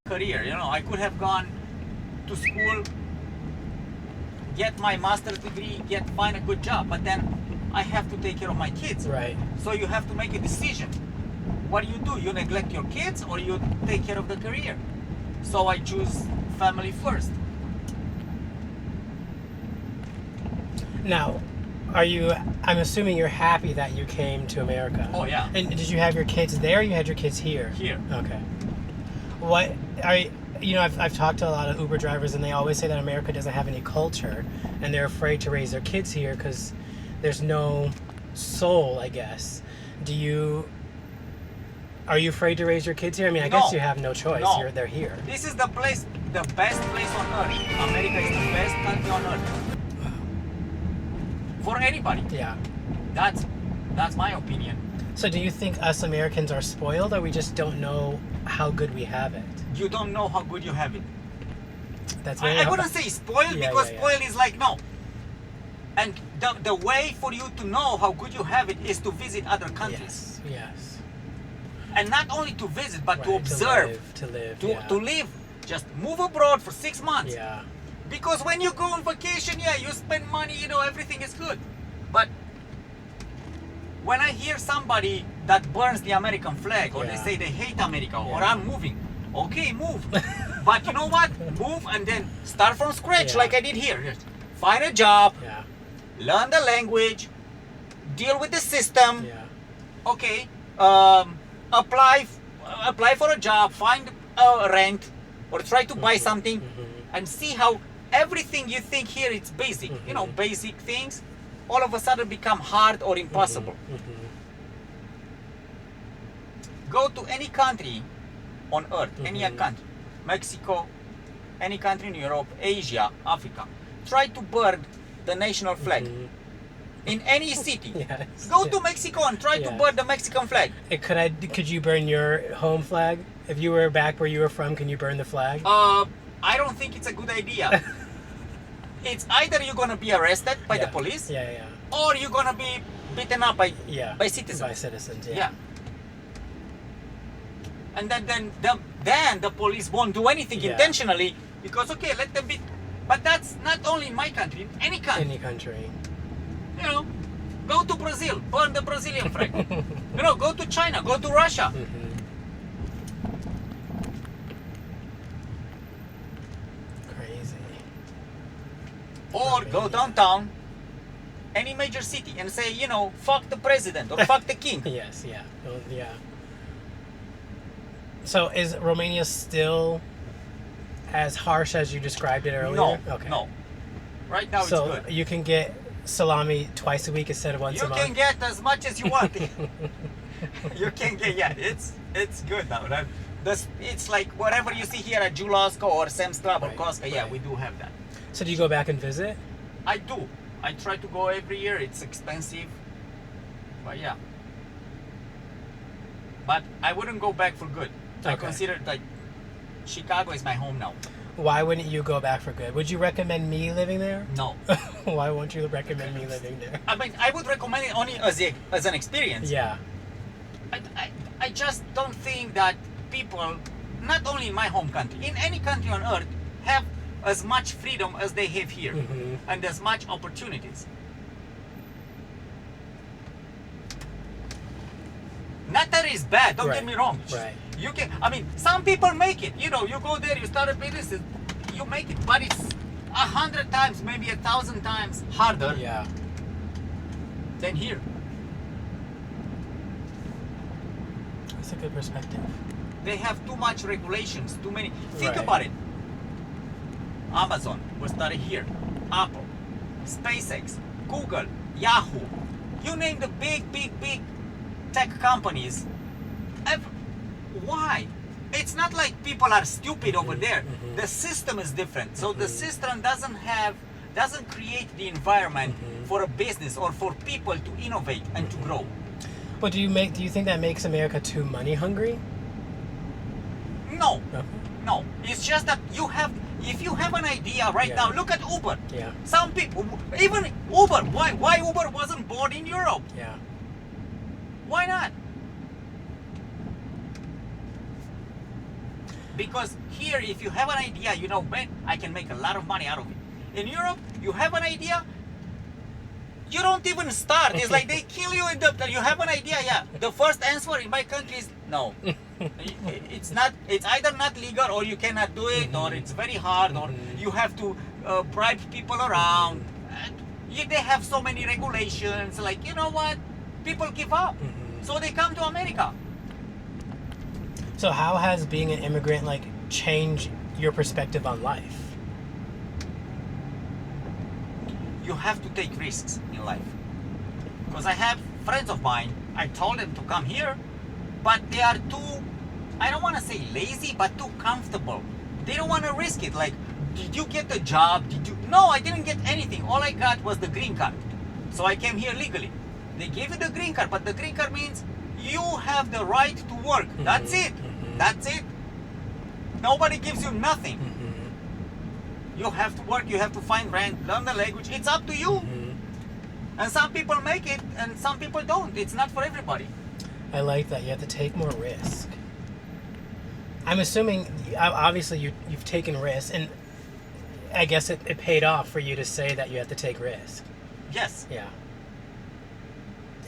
career. I could have gone to school, get my master's degree, find a good job, but then I have to take care of my kids. Right. So you have to make a decision. What do? You neglect your kids or you take care of the career? So I choose family first. Now, I'm assuming you're happy that you came to America. Oh, yeah. And did you have your kids there or you had your kids here? Here. Okay. I've talked to a lot of Uber drivers and they always say that America doesn't have any culture and they're afraid to raise their kids here because there's no soul, I guess. Are you afraid to raise your kids here? I mean, I guess you have no choice. No. They're here. This is the best place on earth. America is the best country on earth. For anybody. Yeah. That's my opinion. So do you think us Americans are spoiled or we just don't know how good we have it? You don't know how good you have it. That's I wouldn't say spoiled because spoiled is like no. And the way for you to know how good you have it is to visit other countries. Yes. And not only to visit, but to observe. To live. To live. Just move abroad for 6 months. Yeah. Because when you go on vacation, you spend money, everything is good. But when I hear somebody that burns the American flag or they say they hate America or I'm moving, okay, move. But you know what? Move and then start from scratch like I did here. Just find a job, learn the language, deal with the system. Okay, apply for a job, find a rent or try to buy something and see how everything you think here it's basic, basic things all of a sudden become hard or impossible. Go to any country on earth, any country, Mexico, any country in Europe, Asia, Africa. Try to burn the national flag in any city. Go to Mexico and try to burn the Mexican flag. Could you burn your home flag? If you were back where you were from, can you burn the flag? I don't think it's a good idea. It's either you're gonna be arrested by the police, or you're gonna be beaten up by citizens. By citizens, And then the police won't do anything intentionally because let them be. But that's not only in my country, in any country. Any country. Go to Brazil, burn the Brazilian flag. Go to China, go to Russia. Or go downtown, any major city, and say, fuck the president or fuck the king. So is Romania still as harsh as you described it earlier? No, okay. No. Right now it's good. So you can get salami twice a week instead of once a month? You can get as much as you want. You can get, it's good now. It's like whatever you see here at Julasco or Sam's Club or Costco, we do have that. So do you go back and visit? I do. I try to go every year. It's expensive. But But I wouldn't go back for good. I consider Chicago is my home now. Why wouldn't you go back for good? Would you recommend me living there? No. Why won't you recommend me living there? I mean, I would recommend it only as an experience. Yeah. I just don't think that people, not only in my home country, in any country on earth, have as much freedom as they have here and as much opportunities. Not that it's bad, don't get me wrong. You can, some people make it. You go there, you start a business, you make it, but it's 100 times, maybe 1,000 times harder than here. That's a good perspective. They have too much regulations, too many. Think about it. Amazon was started here. Apple, SpaceX, Google, Yahoo. You name the big tech companies. Why? It's not like people are stupid over there. The system is different. So the system doesn't create the environment for a business or for people to innovate and to grow. Well, do you think that makes America too money hungry? No. No. It's just that if you have an idea now, look at Uber. Some people, even Uber, why Uber wasn't born in Europe? Why not? Because here, if you have an idea, you know, man, I can make a lot of money out of it. In Europe, you have an idea, you don't even start. It's like they kill you in the. You have an idea, yeah. The first answer in my country is no. It's not. It's either not legal, or you cannot do it, or it's very hard, or you have to bribe people around. They have so many regulations. Like, you know what? People give up, so they come to America. So how has being an immigrant like changed your perspective on life? You have to take risks in life. Because I have friends of mine, I told them to come here, but they are too, I don't want to say lazy, but too comfortable. They don't want to risk it. Like, did you get the job? Did you? No, I didn't get anything. All I got was the green card. So I came here legally. They gave you the green card, but the green card means you have the right to work. That's it. That's it. Nobody gives you nothing. You have to work, you have to find rent, learn the language. It's up to you. And some people make it and some people don't. It's not for everybody. I like that. You have to take more risk. I'm assuming, obviously, you've taken risks, and I guess it paid off for you to say that you have to take risks. Yes. Yeah.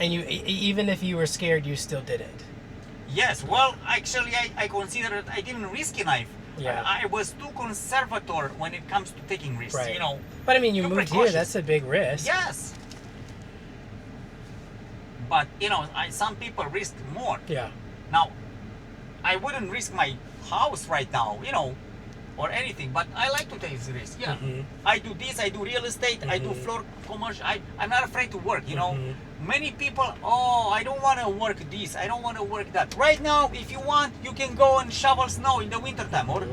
And you, even if you were scared, you still did it. Yes. Well, actually, I consider it, I didn't risk enough. Yeah. I was too conservative when it comes to taking risks, Right. you know. But I mean, you too moved precautious. here. That's a big risk. Yes. But, you know, some people risk more. Yeah. Now, I wouldn't risk my house right now, you know, or anything, but I like to take risks. Yeah. I do this, I do real estate, I do floor commercial. I'm not afraid to work, you know. Many people, oh, I don't want to work this, I don't want to work that. Right now, if you want, you can go and shovel snow in the wintertime. Or,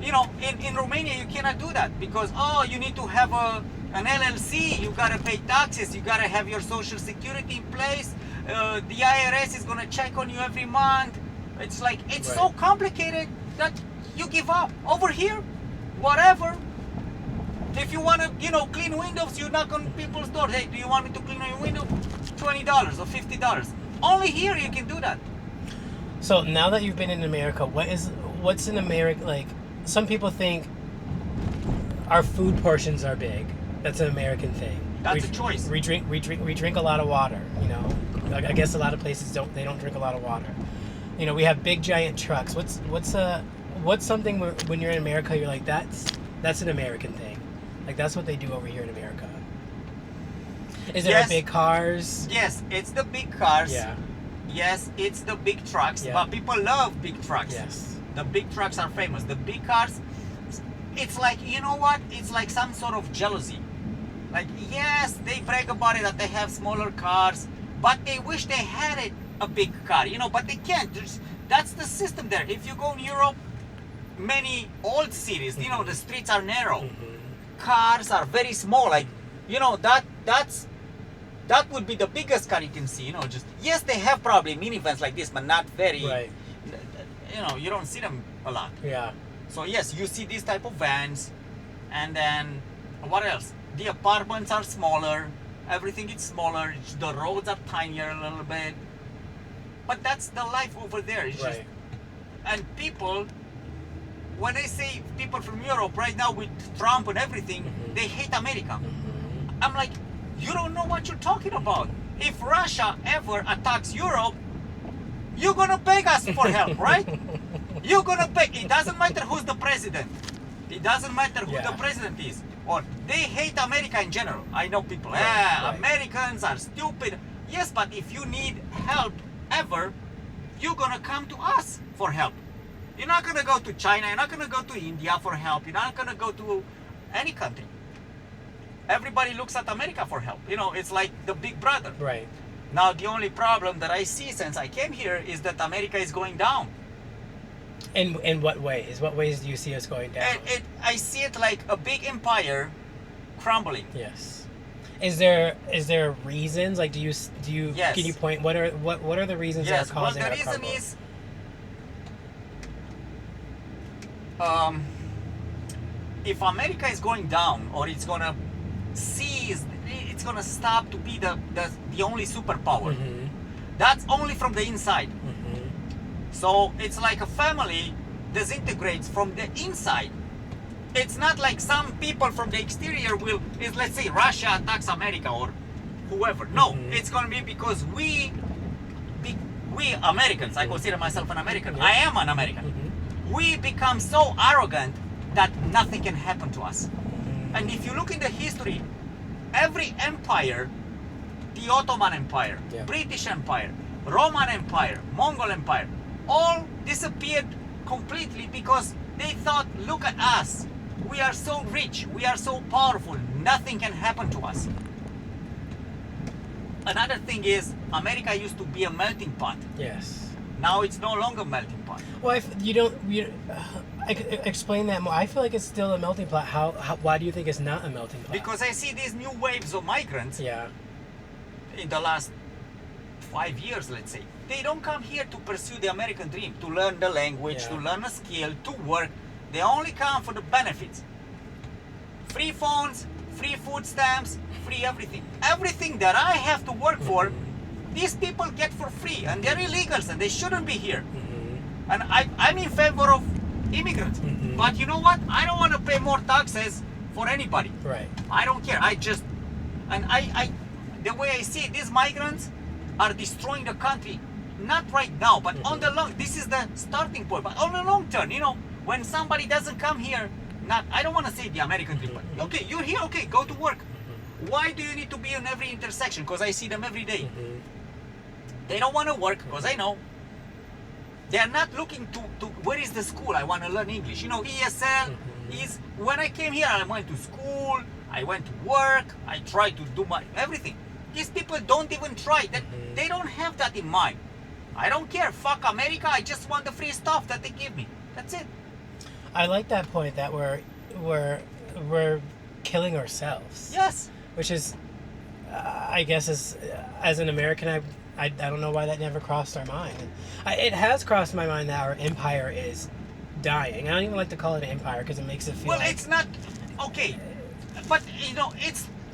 you know, in Romania, you cannot do that because, oh, you need to have an LLC, you got to pay taxes, you got to have your social security in place. The IRS is going to check on you every month. It's like, it's so complicated that you give up. Over here, whatever. If you want to, you know, clean windows, you knock on people's door. Hey, do you want me to clean your window? $20 or $50. Only here you can do that. So now that you've been in America, what's in America like? Some people think our food portions are big. That's an American thing. That's a choice. We drink a lot of water. You know, I guess a lot of places don't drink a lot of water. You know, we have big giant trucks. What's something when you're in America you're like that's an American thing. Like that's what they do over here in America. Is there big cars? Yes, it's the big cars. Yeah. Yes, it's the big trucks. Yeah. But people love big trucks. Yes. The big trucks are famous. The big cars, it's like, you know what? It's like some sort of jealousy. Like, yes, they brag about it that they have smaller cars, but they wish they had a big car, you know, but they can't. That's the system there. If you go in Europe, many old cities, you know, the streets are narrow. Cars are very small. Like, you know, that would be the biggest car you can see, you know, just, yes, they have probably minivans like this, but not very, Right. you know, you don't see them a lot. Yeah. So yes, you see these type of vans, and then what else? The apartments are smaller, everything is smaller, the roads are tinier a little bit. But that's the life over there. It's just, and people, when I say people from Europe right now with Trump and everything, they hate America. I'm like, you don't know what you're talking about. If Russia ever attacks Europe, you're gonna beg us for help, right? You're gonna beg. It doesn't matter who's the president. It doesn't matter who the president is. Or they hate America in general. I know people, Americans are stupid. Yes, but if you need help ever, you're gonna come to us for help. You're not gonna go to China, you're not gonna go to India for help, you're not gonna go to any country. Everybody looks at America for help. You know, it's like the big brother. Right. Now, the only problem that I see since I came here is that America is going down. In what ways? What ways do you see us going down? I see it like a big empire crumbling. Yes. Is there reasons? Like, do you Yes. can you point what are the reasons that are causing well, our the reason crumble? is if America is going down, or it's gonna cease, it's gonna stop to be the only superpower. That's only from the inside. So it's like a family. disintegrates from the inside. It's not like some people from the exterior is, let's say, Russia attacks America or whoever. No, it's going to be because we Americans, I consider myself an American. I am an American. We become so arrogant that nothing can happen to us. And if you look in the history, every empire, the Ottoman Empire, British Empire, Roman Empire, Mongol Empire, all disappeared completely because they thought, look at us. We are so rich, we are so powerful, nothing can happen to us. Another thing is, America used to be a melting pot. Yes. Now it's no longer melting pot. Well, explain that more. I feel like it's still a melting pot. Why do you think it's not a melting pot? Because I see these new waves of migrants in the last 5 years, let's say. They don't come here to pursue the American dream, to learn the language, to learn a skill, to work. They only come for the benefits. Free phones, free food stamps, free everything. Everything that I have to work for, these people get for free, and they're illegals and they shouldn't be here. And I'm in favor of immigrants. But you know what? I don't want to pay more taxes for anybody. Right. I don't care. The way I see it, these migrants are destroying the country. Not right now, but on the long, this is the starting point. But on the long term, when somebody doesn't come here, I don't want to say the American dream, but okay, you're here, okay, go to work. Why do you need to be in every intersection? Because I see them every day. They don't want to work, because I know. They are not looking to where is the school? I want to learn English. ESL is, when I came here, I went to school, I went to work, I tried to do my everything. These people don't even try. They don't have that in mind. I don't care. Fuck America. I just want the free stuff that they give me. That's it. I like that point that we're killing ourselves. Yes. Which is, I guess, as an American, I don't know why that never crossed our mind. It has crossed my mind that our empire is dying. I don't even like to call it an empire because it makes it feel. Well, it's not okay, but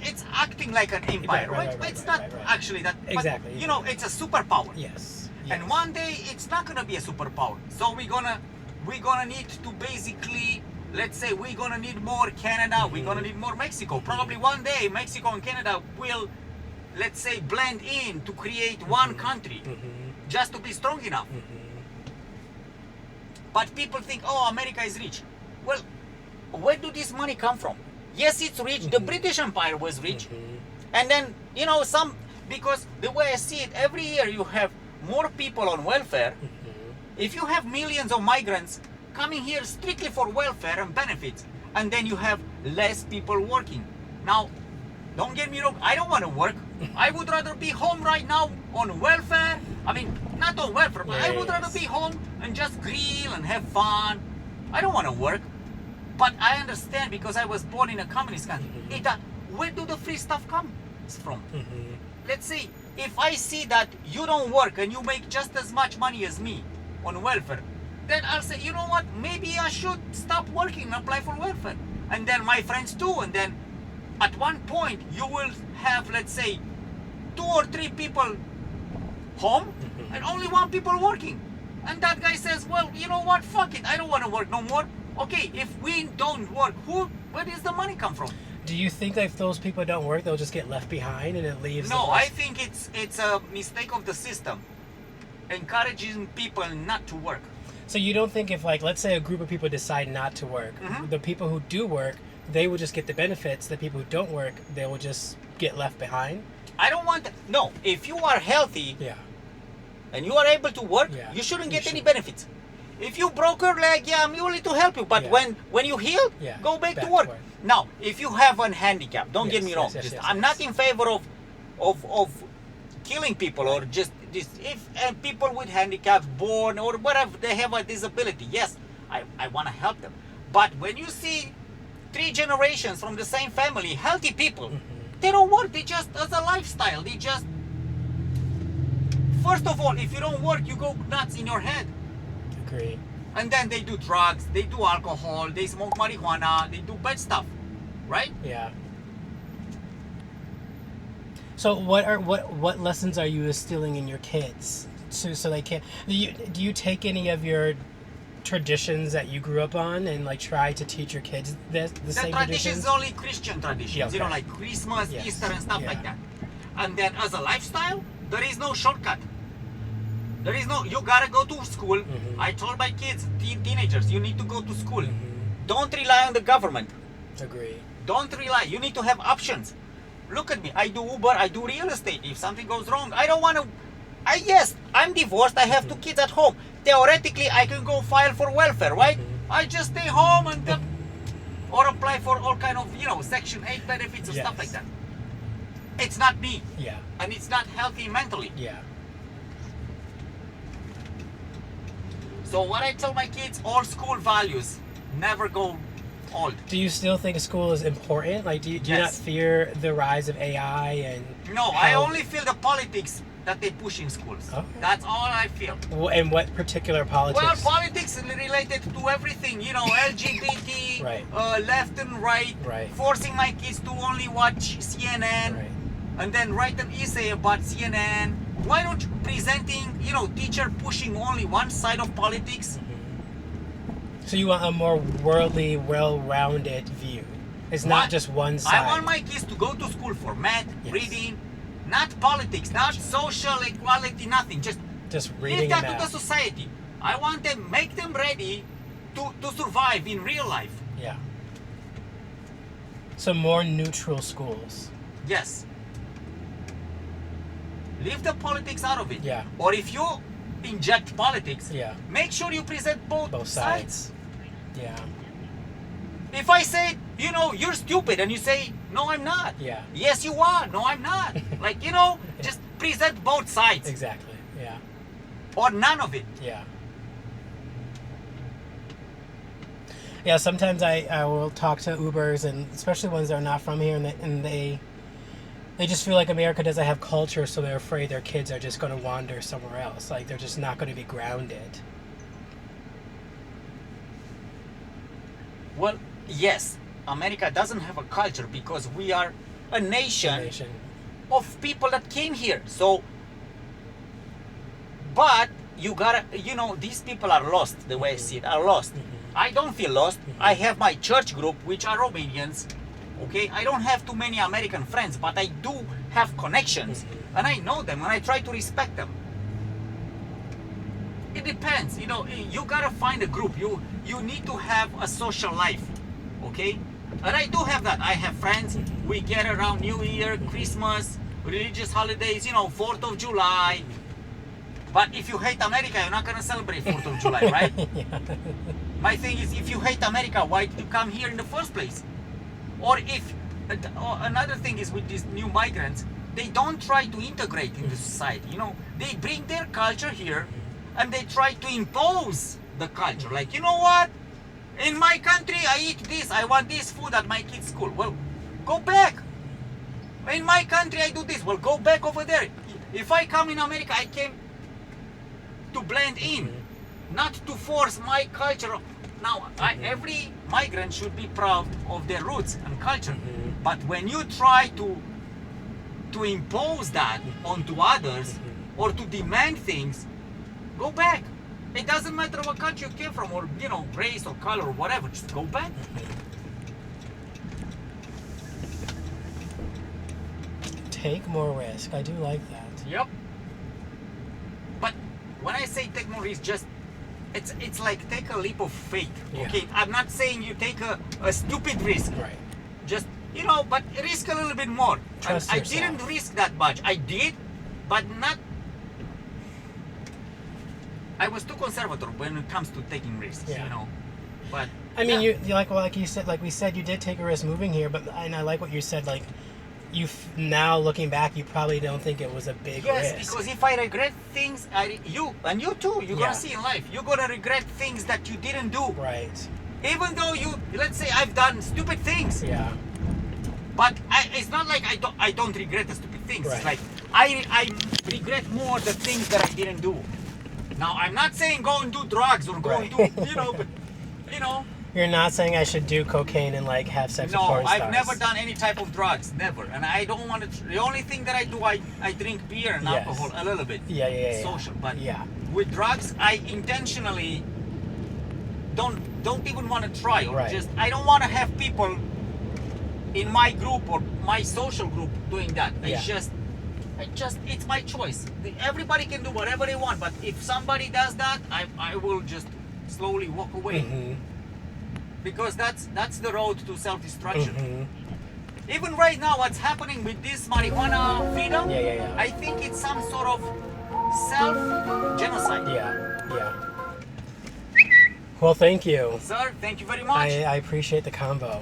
it's acting like an empire, right? It's not actually that. Exactly. But, it's a superpower. Yes. And one day it's not gonna be a superpower. So we're gonna need to basically, let's say we're gonna need more Canada. We're gonna need more Mexico. Probably one day Mexico and Canada will, let's say, blend in to create one country, just to be strong enough. But people think, oh, America is rich. Well, where do this money come from? Yes, it's rich. The British Empire was rich. And then, because the way I see it, every year you have more people on welfare. If you have millions of migrants coming here strictly for welfare and benefits, and then you have less people working. Now, don't get me wrong, I don't want to work. I would rather be home right now on welfare. I mean, not on welfare, but I would rather be home and just grill and have fun. I don't want to work. But I understand, because I was born in a communist country. Where do the free stuff come from? Let's see, if I see that you don't work and you make just as much money as me on welfare, then I'll say, you know what, maybe I should stop working and apply for welfare. And then my friends too, and then at one point you will have, let's say, 2 or 3 people home and only 1 people working. And that guy says, well, you know what, fuck it, I don't want to work no more. Okay, if we don't work, where does the money come from? Do you think that if those people don't work, they'll just get left behind and it leaves? No, I think it's a mistake of the system, encouraging people not to work. So you don't think if, like, let's say a group of people decide not to work, the people who do work, they will just get the benefits. The people who don't work, they will just get left behind? I don't want that. No, if you are healthy and you are able to work, you shouldn't get any benefits. If you broke your leg, I'm willing to help you. But when you heal, go back to work. Now, if you have a handicap, don't get me wrong. I'm not in favor of killing people or just this. If people with handicaps, born or whatever, they have a disability, yes, I want to help them. But when you see 3 generations from the same family, healthy people, they don't work. They just, as a lifestyle, they just, first of all, if you don't work, you go nuts in your head. Agree. And then they do drugs, they do alcohol, they smoke marijuana, they do bad stuff, right? Yeah. So what lessons are you instilling in your kids so they can? Do you take any of your traditions that you grew up on and like try to teach your kids the same traditions traditions? only Christian traditions, Yeah, okay. like Christmas, Yes, Easter, and stuff yeah. like that. And then as a lifestyle, there is no shortcut. There is no, you gotta go to school. Mhm. I told my kids, teenagers, you need to go to school. Mhm. Don't rely on the government. Agree. Don't rely. You need to have options. Look at me. I do Uber. I do real estate. If something goes wrong, I don't want to. Yes, I'm divorced. I have two kids at home. Theoretically, I can go file for welfare, right? I just stay home and or apply for all kind of Section 8 benefits and stuff like Yes. that. It's not me, Yeah. and it's not healthy mentally. Yeah. So what I tell my kids, all school values, never go old. Do you still think school is important? Like, do you not Yes. fear the rise of AI and? No, I how- only feel the politics that they push in schools. Okay. That's all I feel. And what particular politics? Well, politics related to everything, LGBT, Right. Left and right, Right. forcing my kids to only watch CNN, Right. and then write an essay about CNN. Why don't you presenting, teacher pushing only one side of politics? So you want a more worldly, well-rounded view. It's not What? just one side. I want my kids to go to school for math, Yes. reading, not politics, not social equality, nothing. Just reading leave that and to the math. society. I want them, make them ready to survive in real life. Yeah. So more neutral schools. Yes. Leave the politics out of it. Yeah. Or if you inject politics, Yeah. make sure you present both sides. Yeah. If I say, you're stupid, and you say, no, I'm not. Yeah. Yes, you are. No, I'm not. Just present both sides. Exactly. Yeah. Or none of it. Yeah. Yeah, sometimes I will talk to Ubers, and especially ones that are not from here, and they just feel like America doesn't have culture, so they're afraid their kids are just going to wander somewhere else. Like, they're just not going to be grounded. Well, yes, America doesn't have a culture because we are a nation of people that came here. So, but you gotta, these people are lost, the way I see it, are lost. I don't feel lost. I have my church group, which are Romanians. Okay, I don't have too many American friends, but I do have connections, and I know them, and I try to respect them. It depends, you gotta find a group. You need to have a social life, okay? And I do have that. I have friends. We get around New Year, Christmas, religious holidays, 4th of July. But if you hate America, you're not gonna celebrate 4th of July, right? Yeah. My thing is, if you hate America, why did you come here in the first place? Or if another thing is with these new migrants, they don't try to integrate in the society. They bring their culture here, and they try to impose the culture. Like, you know what? In my country, I eat this. I want this food at my kids' school. Well, go back. In my country, I do this. Well, go back over there. If I come in America, I came to blend in, not to force my culture. Now, every migrant should be proud of their roots and culture. But when you try to impose that onto others or to demand things, go back. It doesn't matter what country you came from, or race or color or whatever. Just go back. Take more risk. I do like that. Yep. But when I say take more risk, it's like take a leap of faith. Yeah. Okay, I'm not saying you take a stupid risk. Right. Just but risk a little bit more. Trust I yourself. didn't risk that much. I did, but not. I was too conservative when it comes to taking risks. Yeah. But I mean, yeah. like we said, you did take a risk moving here, and I like what you said. Like, now looking back, you probably don't think it was a big Yes, risk. because if I regret things, you too, you're Yeah. gonna see in life. You're gonna regret things that you didn't do. Right. Even though let's say I've done stupid things, Yeah. but it's not like I don't regret the stupid things. Right. It's like I regret more the things that I didn't do. Now, I'm not saying go and do drugs or go and do, but You're not saying I should do cocaine and like have sex with no, porn stars. I've never done any type of drugs, never. And I don't want to. The only thing that I do, I drink beer and Yes. alcohol a little bit. Yeah. Social, but yeah. with drugs, I intentionally don't even want to try, or Right. just I don't want to have people in my group or my social group doing that. Yeah. It's my choice. Everybody can do whatever they want, but if somebody does that, I will just slowly walk away, Mm-hmm. because that's the road to self-destruction. Mm-hmm. Even right now, what's happening with this marijuana freedom, Yeah. I think it's some sort of self-genocide. Yeah. Well, thank you. Sir, thank you very much. I appreciate the combo.